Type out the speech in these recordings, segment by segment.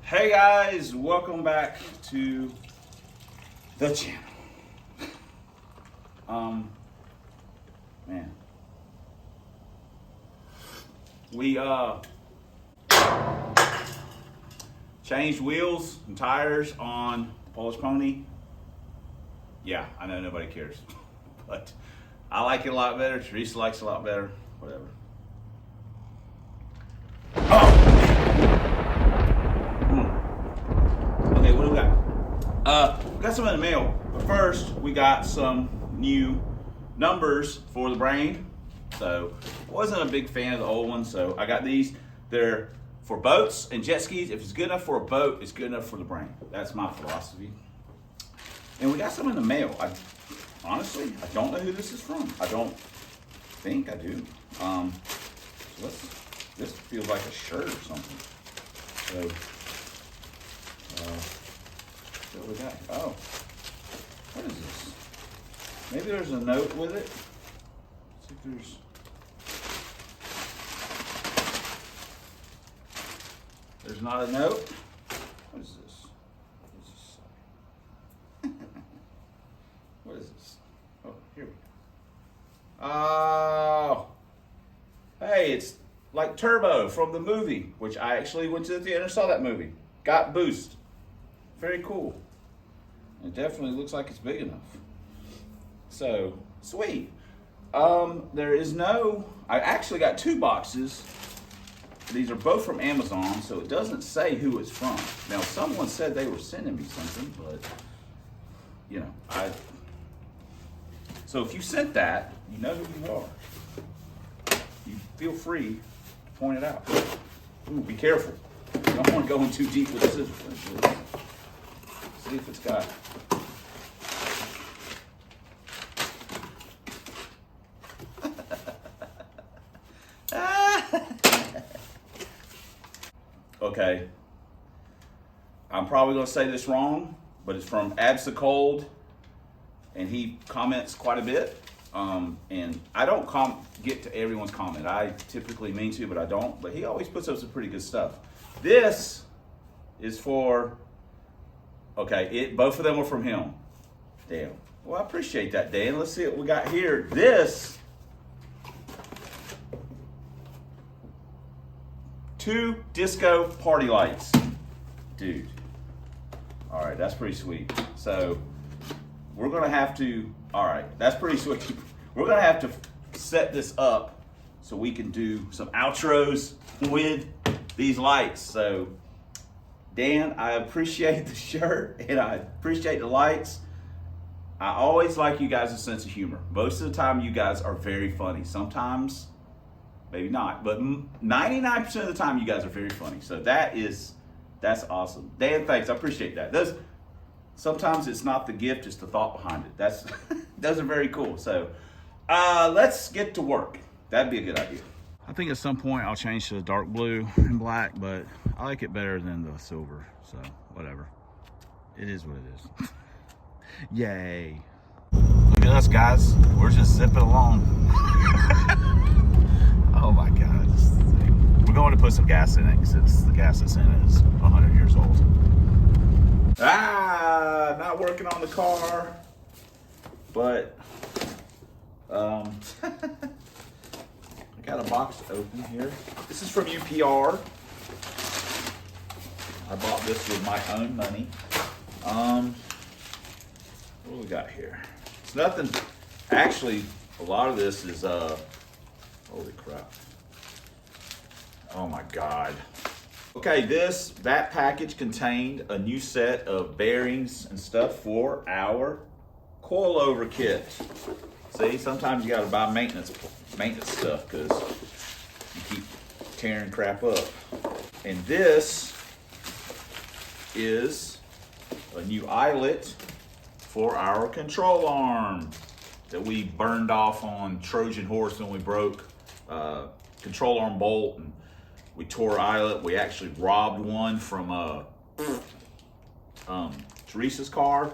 Hey guys, welcome back to the channel. Man, we changed wheels and tires on the Polish Pony. Yeah, I know nobody cares, but I like it a lot better. Teresa likes it a lot better. Whatever. Okay, what do we got? We got some in the mail. But first, we got some new numbers for the brain. So, I wasn't a big fan of the old ones, so I got these. They're for boats and jet skis. If it's good enough for a boat, it's good enough for the brain. That's my philosophy. And we got some in the mail. Honestly, I don't know who this is from. I don't think I do. So this feels like a shirt or something. So, what we got? Oh, what is this? Maybe there's a note with it. Let's see if there's not a note. What is this? What does this say? What is this? Oh, here we go. Oh, hey, it's like Turbo from the movie, which I actually went to the theater and saw that movie. Got Boost. Very cool. It definitely looks like it's big enough. So, sweet. There is no, I actually got two boxes. These are both from Amazon, so it doesn't say who it's from. Now, someone said they were sending me something, but, you know, so if you sent that, you know who you are. You feel free to point it out. Ooh, be careful. You don't want to go in too deep with the scissors. See if it's got. Okay. I'm probably going to say this wrong, but it's from Absacold, and he comments quite a bit. And I don't get to everyone's comment. I typically mean to, but I don't. But he always puts up some pretty good stuff. This is for, okay, both of them are from him. Damn. Well, I appreciate that, Dan. Let's see what we got here. This, 2 disco party lights. Dude. All right, that's pretty sweet. So we're gonna have to, all right, that's pretty sweet. We're gonna have to set this up so we can do some outros with these lights. So Dan, I appreciate the shirt and I appreciate the lights. I always like you guys' sense of humor. Most of the time you guys are very funny. Sometimes, maybe not, but 99% of the time you guys are very funny. So that's awesome. Dan, thanks, I appreciate that. Sometimes it's not the gift, it's the thought behind it. Those are very cool. So let's get to work. That'd be a good idea. I think at some point I'll change to the dark blue and black, but I like it better than the silver, so whatever. It is what it is. Yay. Look at us, guys. We're just zipping along. Oh my God. We're going to put some gas in it because the gas that's in it is 100 years old. Not working on the car, but I got a box open here. This is from UPR. I bought this with my own money. What do we got here? It's nothing. Actually, a lot of this is, holy crap. Oh my God. Okay, that package contained a new set of bearings and stuff for our coilover kit. See, sometimes you gotta buy maintenance stuff because you keep tearing crap up. And this is a new eyelet for our control arm that we burned off on Trojan Horse when we broke control arm bolt and we tore eyelet. We actually robbed one from Teresa's car.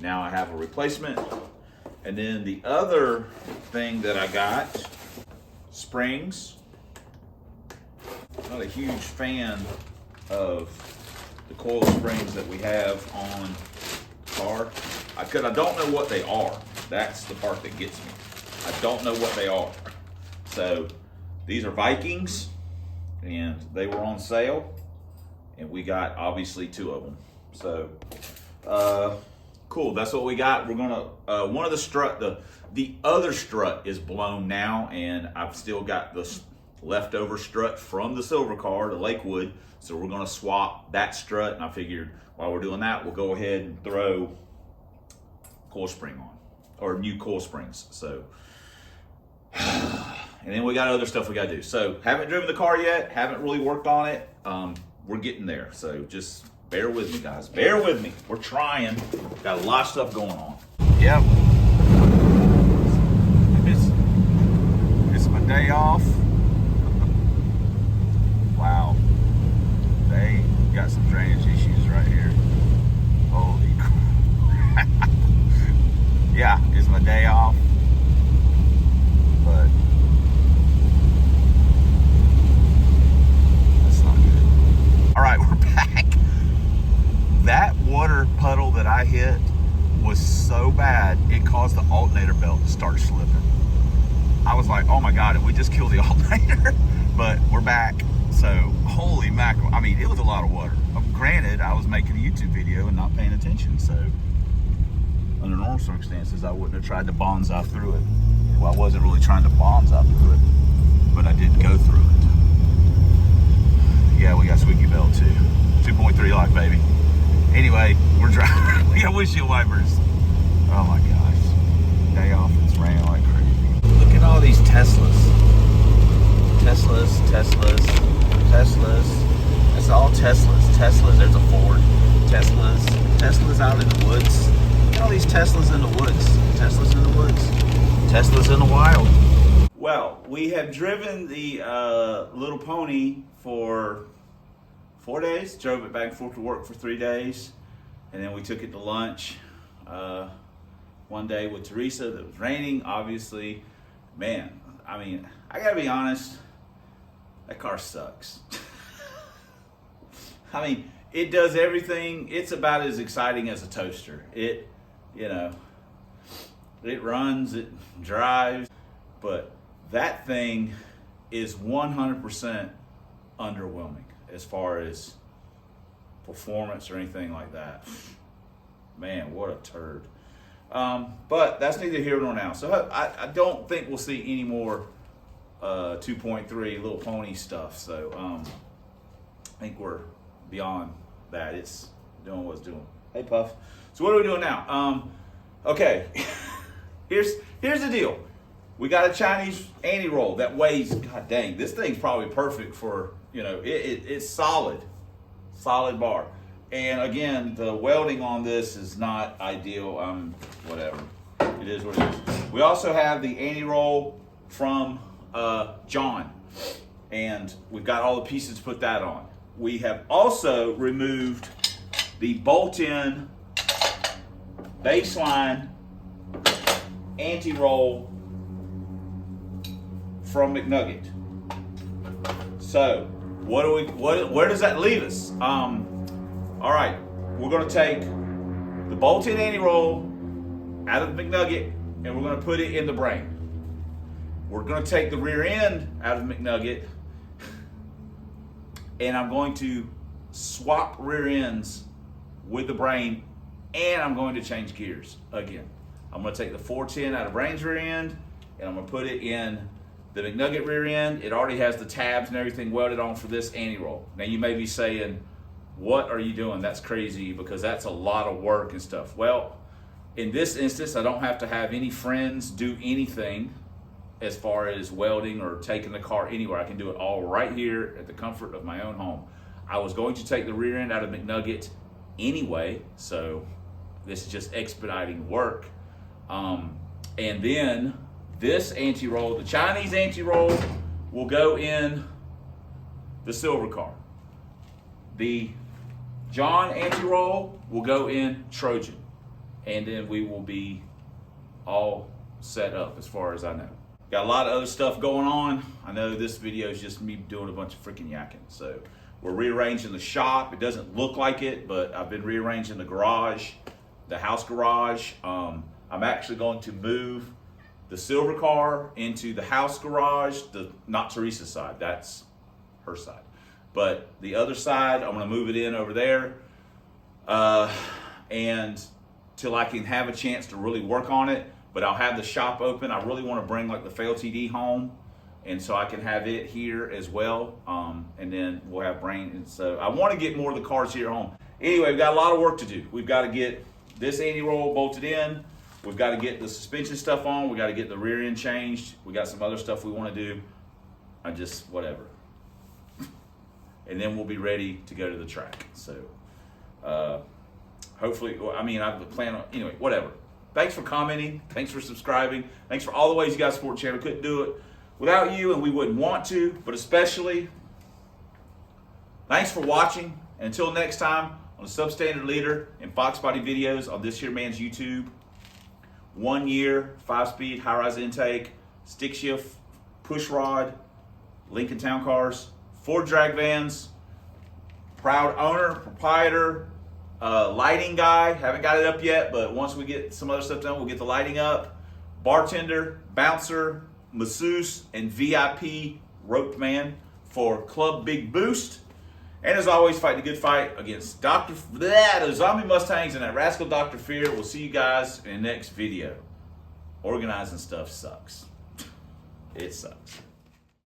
Now I have a replacement. And then the other thing that I got, springs. Not a huge fan of the coil springs that we have on the car. Because I don't know what they are. That's the part that gets me. I don't know what they are. So these are Vikings, and they were on sale, and we got obviously 2 of them. So cool, that's what we got. We're gonna, one of the strut, the other strut is blown now, and I've still got the leftover strut from the silver car, the Lakewood. So we're gonna swap that strut, and I figured while we're doing that, we'll go ahead and throw coil spring on, or new coil springs. So, and then we got other stuff we gotta do. So haven't driven the car yet, haven't really worked on it. We're getting there. So just bear with me, guys. Bear with me. We're trying. Got a lot of stuff going on. Yep. It's my day off. Wow. They got some drainage issues right here. Holy crap. Yeah, it's my day off. But that's not good. All right, we're back. That water puddle that I hit was so bad, it caused the alternator belt to start slipping. I was like, oh my God, did we just kill the alternator? But we're back. So, holy mackerel. I mean, it was a lot of water. Granted, I was making a YouTube video and not paying attention. So, under normal circumstances, I wouldn't have tried to bonsai through it. Well, I wasn't really trying to bonsai through it, but I did go through it. Yeah, we got squeaky belt too. 2.3 lock, baby. Anyway, we're driving. We got windshield wipers. Oh my gosh. Day off, it's raining like crazy. Look at all these Teslas. Teslas. That's all Teslas. There's a Ford. Teslas out in the woods. Look at all these Teslas in the woods. Teslas in the wild. Well, we have driven the Little Pony for 4 days. Drove it back and forth to work for 3 days. And then we took it to lunch one day with Teresa. It was raining, obviously. Man, I mean, I gotta be honest, that car sucks. I mean, it does everything. It's about as exciting as a toaster. It, you know, it runs, it drives, but that thing is 100% underwhelming as far as performance or anything like that. Man, what a turd. But that's neither here nor now. So I don't think we'll see any more 2.3 Little Pony stuff. So I think we're beyond that. It's doing what it's doing. Hey, Puff. So what are we doing now? Okay, here's the deal. We got a Chinese anti-roll that weighs, god dang, this thing's probably perfect for, you know, it's solid bar. And again, the welding on this is not ideal. Whatever, it is what it is. We also have the anti-roll from John, and we've got all the pieces to put that on. We have also removed the bolt-in baseline anti-roll from McNugget. So where does that leave us? All right, we're gonna take the bolt-in anti-roll out of the McNugget and we're gonna put it in the brain. We're gonna take the rear end out of the McNugget and I'm going to swap rear ends with the brain, and I'm going to change gears again. I'm gonna take the 410 out of brain's rear end and I'm gonna put it in the McNugget rear end. It already has the tabs and everything welded on for this anti-roll. Now you may be saying, what are you doing? That's crazy, because that's a lot of work and stuff. Well, in this instance, I don't have to have any friends do anything as far as welding or taking the car anywhere. I can do it all right here at the comfort of my own home. I was going to take the rear end out of McNugget anyway, so this is just expediting work. And then this anti-roll, the Chinese anti-roll, will go in the silver car. The John anti-roll will go in Trojan. And then we will be all set up as far as I know. Got a lot of other stuff going on. I know this video is just me doing a bunch of freaking yakking. So We're rearranging the shop. It doesn't look like it, but I've been rearranging the garage, the house garage. I'm actually going to move the silver car into the house garage, not Teresa's side, that's her side. But the other side, I'm gonna move it in over there. And till I can have a chance to really work on it, but I'll have the shop open. I really wanna bring like the FLTD home, and so I can have it here as well. And then we'll have brain. And so I want to get more of the cars here at home. Anyway, we've got a lot of work to do. We've got to get this anti-roll bolted in. We've got to get the suspension stuff on. We got to get the rear end changed. We got some other stuff we want to do. Whatever. And then we'll be ready to go to the track. So hopefully, I plan on, anyway, whatever. Thanks for commenting. Thanks for subscribing. Thanks for all the ways you guys support the channel. Couldn't do it without you, and we wouldn't want to, but especially, thanks for watching. And until next time, on the Substandard Leader and Fox Body videos on this here man's YouTube. 1 year, 5-speed, high-rise intake, stick shift, push rod, Lincoln Town Cars, 4 drag vans, proud owner, proprietor, lighting guy. Haven't got it up yet, but once we get some other stuff done, we'll get the lighting up. Bartender, bouncer, masseuse, and VIP roped man for Club Big Boost. And as always, fight the good fight against the zombie Mustangs and that rascal Dr. Fear. We'll see you guys in the next video. Organizing stuff sucks. It sucks.